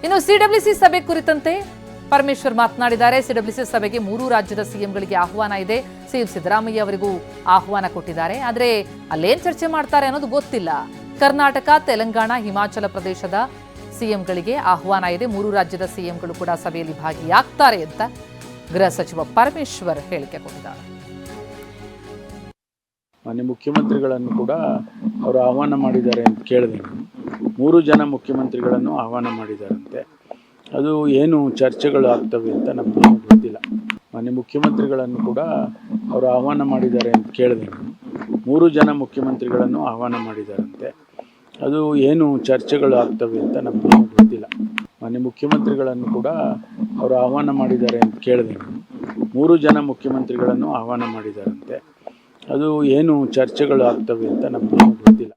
ಇನ್ನು ಸಿಡಬ್ಲ್ಯೂಸಿ ಸಭೆ ಕುರಿತಂತೆ ಪರಮೇಶ್ವರ್ ಮಾತನಾಡಿದ್ದಾರೆ. ಸಿಡಬ್ಲ್ಯೂಸಿ ಸಭೆಗೆ 3 ರಾಜ್ಯದ ಸಿಎಂಗಳಿಗೆ ಆಹ್ವಾನ ಇದೆ. ಸಿಎಂ ಸಿದ್ದರಾಮಯ್ಯ ಅವರಿಗೂ ಆಹ್ವಾನ ಕೊಟ್ಟಿದ್ದಾರೆ. ಆದರೆ ಅಲ್ಲೇನ್ ಚರ್ಚೆ ಮಾಡ್ತಾರೆ ಅನ್ನೋದು ಗೊತ್ತಿಲ್ಲ. ಕರ್ನಾಟಕ, ತೆಲಂಗಾಣ, ಹಿಮಾಚಲ ಪ್ರದೇಶದ ಸಿಎಂಗಳಿಗೆ ಆಹ್ವಾನ ಇದೆ. 3 ರಾಜ್ಯದ ಸಿಎಂಗಳು ಕೂಡ ಸಭೆಯಲ್ಲಿ ಭಾಗಿಯಾಗ್ತಾರೆ ಅಂತ ಗೃಹ ಸಚಿವ ಪರಮೇಶ್ವರ್ ಹೇಳಿಕೆ ಕೊಟ್ಟಿದ್ದಾರೆ. ಮಾನ್ಯ ಮುಖ್ಯಮಂತ್ರಿಗಳನ್ನು ಕೂಡ ಅವರು ಆಹ್ವಾನ ಮಾಡಿದ್ದಾರೆ ಅಂತ ಕೇಳಿದೆ. 3 ಜನ ಮುಖ್ಯಮಂತ್ರಿಗಳನ್ನು ಆಹ್ವಾನ ಮಾಡಿದ್ದಾರಂತೆ. ಅದು ಏನು ಚರ್ಚೆಗಳು ಆಗ್ತವೆ ಅಂತ ನಮಗೆ ಗೊತ್ತಿಲ್ಲ. ಮಾನ್ಯ ಮುಖ್ಯಮಂತ್ರಿಗಳನ್ನು ಕೂಡ ಅವರು ಆಹ್ವಾನ ಮಾಡಿದ್ದಾರೆ ಅಂತ ಕೇಳಿದೆ. 3 ಜನ ಮುಖ್ಯಮಂತ್ರಿಗಳನ್ನು ಆಹ್ವಾನ ಮಾಡಿದ್ದಾರಂತೆ. ಅದು ಏನು ಚರ್ಚೆಗಳು ಆಗ್ತವೆ ಅಂತ ನಮಗೆ ಗೊತ್ತಿಲ್ಲ. ಮಾನ್ಯ ಮುಖ್ಯಮಂತ್ರಿಗಳನ್ನು ಕೂಡ ಅವರು ಆಹ್ವಾನ ಮಾಡಿದ್ದಾರೆ ಅಂತ ಕೇಳಿದೆ. 3 ಜನ ಮುಖ್ಯಮಂತ್ರಿಗಳನ್ನು ಆಹ್ವಾನ ಮಾಡಿದ್ದಾರಂತೆ. ಅದು ಏನು ಚರ್ಚೆಗಳು ಆಗ್ತವೆ ಅಂತ ನಮಗೆ ಗೊತ್ತಿಲ್ಲ.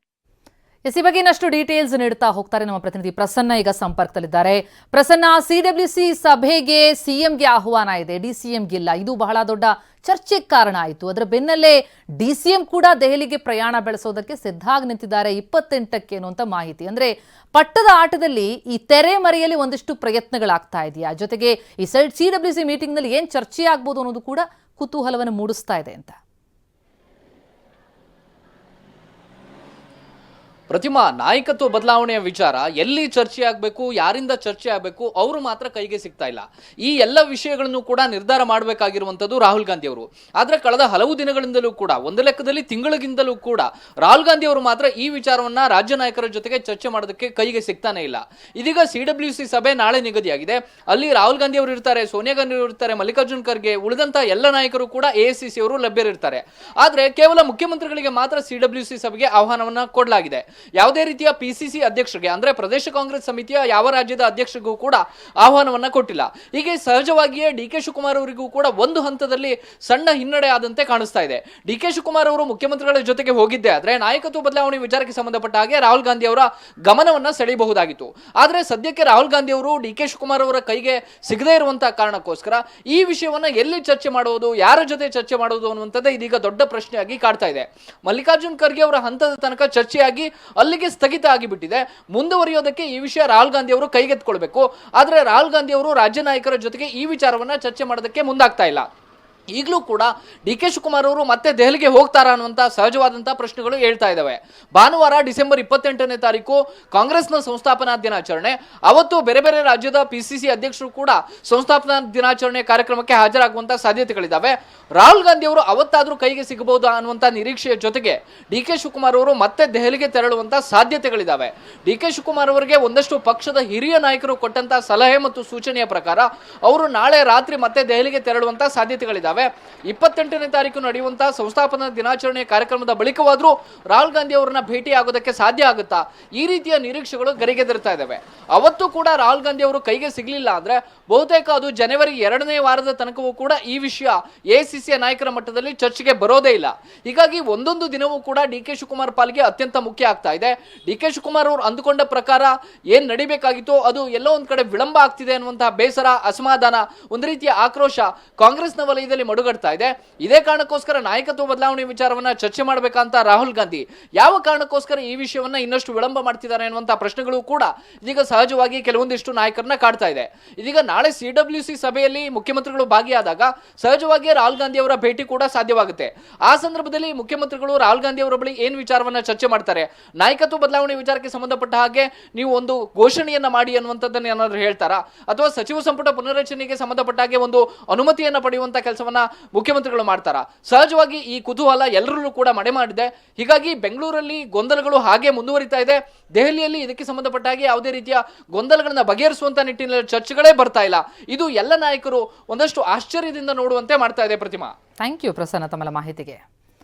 ಈ ಬಗ್ಗೆ ಇನ್ನಷ್ಟು ಡೀಟೇಲ್ಸ್ ನೀಡುತ್ತಾ ಹೋಗ್ತಾರೆ ನಮ್ಮ ಪ್ರತಿನಿಧಿ ಪ್ರಸನ್ನ. ಈಗ ಸಂಪರ್ಕದಲ್ಲಿದ್ದಾರೆ. ಪ್ರಸನ್ನ, ಸಿಡಬ್ಲ್ಯೂಸಿ ಸಭೆಗೆ ಸಿಎಂಗೆ ಆಹ್ವಾನ ಇದೆ, ಡಿಸಿಎಂಗಿಲ್ಲ. ಇದು ಬಹಳ ದೊಡ್ಡ ಚರ್ಚೆಗೆ ಕಾರಣ ಆಯಿತು. ಅದರ ಬೆನ್ನಲ್ಲೇ ಡಿಸಿಎಂ ಕೂಡ ದೆಹಲಿಗೆ ಪ್ರಯಾಣ ಬೆಳೆಸೋದಕ್ಕೆ ಸಿದ್ಧಾಗಿ ನಿಂತಿದ್ದಾರೆ 28ಕ್ಕೆ ಅನ್ನುವಂಥ ಮಾಹಿತಿ. ಅಂದ್ರೆ ಪಟ್ಟದ ಆಟದಲ್ಲಿ ಈ ತೆರೆ ಮರೆಯಲ್ಲಿ ಒಂದಿಷ್ಟು ಪ್ರಯತ್ನಗಳಾಗ್ತಾ ಇದೆಯಾ? ಜೊತೆಗೆ ಈ ಸಿಡಬ್ಲ್ಯೂಸಿ ಮೀಟಿಂಗ್ನಲ್ಲಿ ಏನ್ ಚರ್ಚೆ ಆಗ್ಬೋದು ಅನ್ನೋದು ಕೂಡ ಕುತೂಹಲವನ್ನು ಮೂಡಿಸ್ತಾ ಇದೆ ಅಂತ. ಪ್ರತಿಮಾ, ನಾಯಕತ್ವ ಬದಲಾವಣೆಯ ವಿಚಾರ ಎಲ್ಲಿ ಚರ್ಚೆ ಆಗಬೇಕು, ಯಾರಿಂದ ಚರ್ಚೆ ಆಗಬೇಕು, ಅವರು ಮಾತ್ರ ಕೈಗೆ ಸಿಗ್ತಾ ಇಲ್ಲ. ಈ ಎಲ್ಲ ವಿಷಯಗಳನ್ನು ಕೂಡ ನಿರ್ಧಾರ ಮಾಡಬೇಕಾಗಿರುವಂಥದ್ದು ರಾಹುಲ್ ಗಾಂಧಿ ಅವರು. ಆದರೆ ಕಳೆದ ಹಲವು ದಿನಗಳಿಂದಲೂ ಕೂಡ, ಒಂದು ಲೆಕ್ಕದಲ್ಲಿ ತಿಂಗಳಿಗಿಂತಲೂ ಕೂಡ, ರಾಹುಲ್ ಗಾಂಧಿ ಅವರು ಮಾತ್ರ ಈ ವಿಚಾರವನ್ನ ರಾಜ್ಯ ನಾಯಕರ ಜೊತೆಗೆ ಚರ್ಚೆ ಮಾಡೋದಕ್ಕೆ ಕೈಗೆ ಸಿಗ್ತಾನೆ ಇಲ್ಲ. ಇದೀಗ ಸಿಡಬ್ಲ್ಯೂಸಿ ಸಭೆ ನಾಳೆ ನಿಗದಿಯಾಗಿದೆ. ಅಲ್ಲಿ ರಾಹುಲ್ ಗಾಂಧಿ ಅವರು ಇರ್ತಾರೆ, ಸೋನಿಯಾ ಗಾಂಧಿ ಅವರು ಇರ್ತಾರೆ, ಮಲ್ಲಿಕಾರ್ಜುನ್ ಖರ್ಗೆ, ಉಳಿದಂತ ಎಲ್ಲ ನಾಯಕರು ಕೂಡ ಎಐಸಿಸಿ ಅವರು ಲಭ್ಯರಿರ್ತಾರೆ. ಆದರೆ ಕೇವಲ ಮುಖ್ಯಮಂತ್ರಿಗಳಿಗೆ ಮಾತ್ರ ಸಿಡಬ್ಲ್ಯೂಸಿ ಸಭೆಗೆ ಆಹ್ವಾನವನ್ನ ಕೊಡಲಾಗಿದೆ. ಯಾವುದೇ ರೀತಿಯ ಪಿಸಿಸಿ ಅಧ್ಯಕ್ಷರಿಗೆ, ಅಂದ್ರೆ ಪ್ರದೇಶ ಕಾಂಗ್ರೆಸ್ ಸಮಿತಿಯ ಯಾವ ರಾಜ್ಯದ ಅಧ್ಯಕ್ಷರಿಗೂ ಕೂಡ ಆಹ್ವಾನವನ್ನ ಕೊಟ್ಟಿಲ್ಲ. ಹೀಗೆ ಸಹಜವಾಗಿಯೇ ಡಿಕೆ ಶಿವಕುಮಾರ್ ಅವರಿಗೂ ಕೂಡ ಒಂದು ಹಂತದಲ್ಲಿ ಸಣ್ಣ ಹಿನ್ನಡೆ ಆದಂತೆ ಕಾಣಿಸ್ತಾ ಇದೆ. ಡಿಕೆ ಶಿವಕುಮಾರ್ ಅವರು ಮುಖ್ಯಮಂತ್ರಿಗಳ ಜೊತೆಗೆ ಹೋಗಿದ್ದೆ ಆದ್ರೆ ನಾಯಕತ್ವ ಬದಲಾವಣೆ ವಿಚಾರಕ್ಕೆ ಸಂಬಂಧಪಟ್ಟ ಹಾಗೆ ರಾಹುಲ್ ಗಾಂಧಿ ಅವರ ಗಮನವನ್ನ ಸೆಳೆಯಬಹುದಾಗಿತ್ತು. ಆದ್ರೆ ಸದ್ಯಕ್ಕೆ ರಾಹುಲ್ ಗಾಂಧಿ ಅವರು ಡಿಕೆ ಶಿವಕುಮಾರ್ ಅವರ ಕೈಗೆ ಸಿಗದೇ ಇರುವಂತಹ ಕಾರಣಕ್ಕೋಸ್ಕರ ಈ ವಿಷಯವನ್ನ ಎಲ್ಲಿ ಚರ್ಚೆ ಮಾಡುವುದು, ಯಾರ ಜೊತೆ ಚರ್ಚೆ ಮಾಡುವುದು ಅನ್ನುವಂಥದ್ದೇ ಇದೀಗ ದೊಡ್ಡ ಪ್ರಶ್ನೆಯಾಗಿ ಕಾಡ್ತಾ ಇದೆ. ಮಲ್ಲಿಕಾರ್ಜುನ್ ಖರ್ಗೆ ಅವರ ಹಂತದ ತನಕ ಚರ್ಚೆಯಾಗಿ ಅಲ್ಲಿಗೆ ಸ್ಥಗಿತ ಆಗಿಬಿಟ್ಟಿದೆ. ಮುಂದುವರಿಯೋದಕ್ಕೆ ಈ ವಿಷಯ ರಾಹುಲ್ ಗಾಂಧಿ ಅವರು ಕೈಗೆತ್ತಿಕೊಳ್ಬೇಕು. ಆದರೆ ರಾಹುಲ್ ಗಾಂಧಿ ಅವರು ರಾಜ್ಯ ನಾಯಕರ ಜೊತೆಗೆ ಈ ವಿಚಾರವನ್ನ ಚರ್ಚೆ ಮಾಡೋದಕ್ಕೆ ಮುಂದಾಗ್ತಾ ಇಲ್ಲ. ಈಗಲೂ ಕೂಡ ಡಿಕೆ ಶಿವಕುಮಾರ್ ಅವರು ಮತ್ತೆ ದೆಹಲಿಗೆ ಹೋಗ್ತಾರಾ ಅನ್ನುವಂಥ ಸಹಜವಾದಂತಹ ಪ್ರಶ್ನೆಗಳು ಹೇಳ್ತಾ ಇದ್ದಾವೆ. ಭಾನುವಾರ ಡಿಸೆಂಬರ್ 28ನೇ ತಾರೀಕು ಕಾಂಗ್ರೆಸ್ನ ಸಂಸ್ಥಾಪನಾ ದಿನಾಚರಣೆ. ಅವತ್ತು ಬೇರೆ ಬೇರೆ ರಾಜ್ಯದ ಪಿಸಿಸಿ ಅಧ್ಯಕ್ಷರು ಕೂಡ ಸಂಸ್ಥಾಪನಾ ದಿನಾಚರಣೆ ಕಾರ್ಯಕ್ರಮಕ್ಕೆ ಹಾಜರಾಗುವಂತಹ ಸಾಧ್ಯತೆಗಳಿದ್ದಾವೆ. ರಾಹುಲ್ ಗಾಂಧಿ ಅವರು ಅವತ್ತಾದ್ರೂ ಕೈಗೆ ಸಿಗಬಹುದು ಅನ್ನುವಂಥ ನಿರೀಕ್ಷೆಯ ಜೊತೆಗೆ ಡಿಕೆ ಶಿವಕುಮಾರ್ ಅವರು ಮತ್ತೆ ದೆಹಲಿಗೆ ತೆರಳುವಂತಹ ಸಾಧ್ಯತೆಗಳಿದ್ದಾವೆ. ಡಿಕೆ ಶಿವಕುಮಾರ್ ಅವರಿಗೆ ಒಂದಷ್ಟು ಪಕ್ಷದ ಹಿರಿಯ ನಾಯಕರು ಕೊಟ್ಟಂತಹ ಸಲಹೆ ಮತ್ತು ಸೂಚನೆಯ ಪ್ರಕಾರ ಅವರು ನಾಳೆ ರಾತ್ರಿ ಮತ್ತೆ ದೆಹಲಿಗೆ ತೆರಳುವಂತಹ ಸಾಧ್ಯತೆಗಳಿದ್ದಾವೆ. 28ನೇ ತಾರೀಕು ನಡೆಯುವಂತಹ ಸಂಸ್ಥಾಪನಾ ದಿನಾಚರಣೆ ಕಾರ್ಯಕ್ರಮದ ಬಳಿಕವಾದ್ರೂ ರಾಹುಲ್ ಗಾಂಧಿ ಅವರನ್ನ ಭೇಟಿ ಆಗೋದಕ್ಕೆ ಸಾಧ್ಯ ಆಗುತ್ತಾ? ಈ ರೀತಿಯ ನಿರೀಕ್ಷೆಗಳು ಗರಿಗೆದರ್ತಾ ಇದ್ದಾವೆ. ಅವತ್ತು ಕೂಡ ರಾಹುಲ್ ಗಾಂಧಿ ಅವರು ಕೈಗೆ ಸಿಗಲಿಲ್ಲ ಅಂದ್ರೆ ಬಹುತೇಕ ಅದು ಜನವರಿ 2ನೇ ವಾರದ ತನಕವೂ ಕೂಡ ಈ ವಿಷಯ ಎಐಸಿಸಿಯ ನಾಯಕರ ಮಟ್ಟದಲ್ಲಿ ಚರ್ಚೆಗೆ ಬರೋದೇ ಇಲ್ಲ. ಹೀಗಾಗಿ ಒಂದೊಂದು ದಿನವೂ ಕೂಡ ಡಿಕೆ ಶಿವಕುಮಾರ್ ಪಾಲಿಗೆ ಅತ್ಯಂತ ಮುಖ್ಯ ಆಗ್ತಾ ಇದೆ. ಡಿಕೆ ಶಿವಕುಮಾರ್ ಅವರು ಅಂದುಕೊಂಡ ಪ್ರಕಾರ ಏನ್ ನಡಿಬೇಕಾಗಿತ್ತೋ ಅದು ಎಲ್ಲೋ ಒಂದ್ ಕಡೆ ವಿಳಂಬ ಆಗ್ತಿದೆ ಅನ್ನುವಂತಹ ಬೇಸರ, ಅಸಮಾಧಾನ, ಒಂದು ರೀತಿಯ ಆಕ್ರೋಶ ಕಾಂಗ್ರೆಸ್ನ ವಲಯದಲ್ಲಿ ಮಡುಗಡ್ತಾ ಇದೆ. ಇದೇ ಕಾರಣಕ್ಕೋಸ್ಕರ ನಾಯಕತ್ವ ಬದಲಾವಣೆ ವಿಚಾರವನ್ನ ಚರ್ಚೆ ಮಾಡಬೇಕಂತ ರಾಹುಲ್ ಗಾಂಧಿ ಯಾವ ಕಾರಣಕ್ಕೋಸ್ಕರ ಈ ವಿಷಯವನ್ನ ಇನ್ನಷ್ಟು ವಿಳಂಬ ಮಾಡ್ತಿದ್ದಾರೆ ಅನ್ನುವಂತಹ ಪ್ರಶ್ನೆಗಳು ಕೂಡ ಇದೀಗ ಸಹಜವಾಗಿ ಕೆಲವೊಂದಿಷ್ಟು ನಾಯಕರನ್ನ ಕಾಡ್ತಾ ಇದೆ. ಇದೀಗ ನಾಳೆ ಸಿಡಬ್ಲ್ಯೂಸಿ ಸಭೆಯಲ್ಲಿ ಮುಖ್ಯಮಂತ್ರಿಗಳು ಭಾಗಿಯಾದಾಗ ಸಹಜವಾಗಿ ರಾಹುಲ್ ಗಾಂಧಿ ಅವರ ಭೇಟಿ ಕೂಡ ಸಾಧ್ಯವಾಗುತ್ತೆ. ಆ ಸಂದರ್ಭದಲ್ಲಿ ಮುಖ್ಯಮಂತ್ರಿಗಳು ರಾಹುಲ್ ಗಾಂಧಿ ಅವರ ಬಳಿ ಏನ್ ವಿಚಾರವನ್ನ ಚರ್ಚೆ ಮಾಡ್ತಾರೆ, ನಾಯಕತ್ವ ಬದಲಾವಣೆ ವಿಚಾರಕ್ಕೆ ಸಂಬಂಧಪಟ್ಟ ಹಾಗೆ ನೀವು ಒಂದು ಘೋಷಣೆಯನ್ನ ಮಾಡಿ ಅನ್ನುವಂಥದ್ದನ್ನ ಏನಾದರೂ ಹೇಳ್ತಾರಾ, ಅಥವಾ ಸಚಿವ ಸಂಪುಟ ಪುನರ್ರಚನೆಗೆ ಸಂಬಂಧಪಟ್ಟ ಹಾಗೆ ಒಂದು ಅನುಮತಿಯನ್ನ ಪಡೆಯುವಂತ ಕೆಲಸವನ್ನ ಮುಖ್ಯಮಂತ್ರಿಗಳು ಮಾಡ್ತಾರಾ? ಸಹಜವಾಗಿ ಈ ಕುತೂಹಲ ಎಲ್ಲರಲ್ಲೂ ಕೂಡ ಮಡೆ ಮಾಡಿದೆ. ಹೀಗಾಗಿ ಬೆಂಗಳೂರಲ್ಲಿ ಗೊಂದಲಗಳು ಹಾಗೆ ಮುಂದುವರಿತಾ ಇದೆ. ದೆಹಲಿಯಲ್ಲಿ ಇದಕ್ಕೆ ಸಂಬಂಧಪಟ್ಟ ಹಾಗೆ ಯಾವುದೇ ರೀತಿಯ ಗೊಂದಲಗಳನ್ನ ಬಗೆಹರಿಸುವಂತ ನಿಟ್ಟಿನಲ್ಲಿ ಚರ್ಚೆಗಳೇ ಬರ್ತಾ ಇಲ್ಲ. ಇದು ಎಲ್ಲ ನಾಯಕರು ಒಂದಷ್ಟು ಆಶ್ಚರ್ಯದಿಂದ ನೋಡುವಂತೆ ಮಾಡ್ತಾ ಇದೆ. ಪ್ರತಿಮಾ, ಥ್ಯಾಂಕ್ ಯು ಪ್ರಸನ್ನ ತಮ್ಮ ಮಾಹಿತಿಗೆ.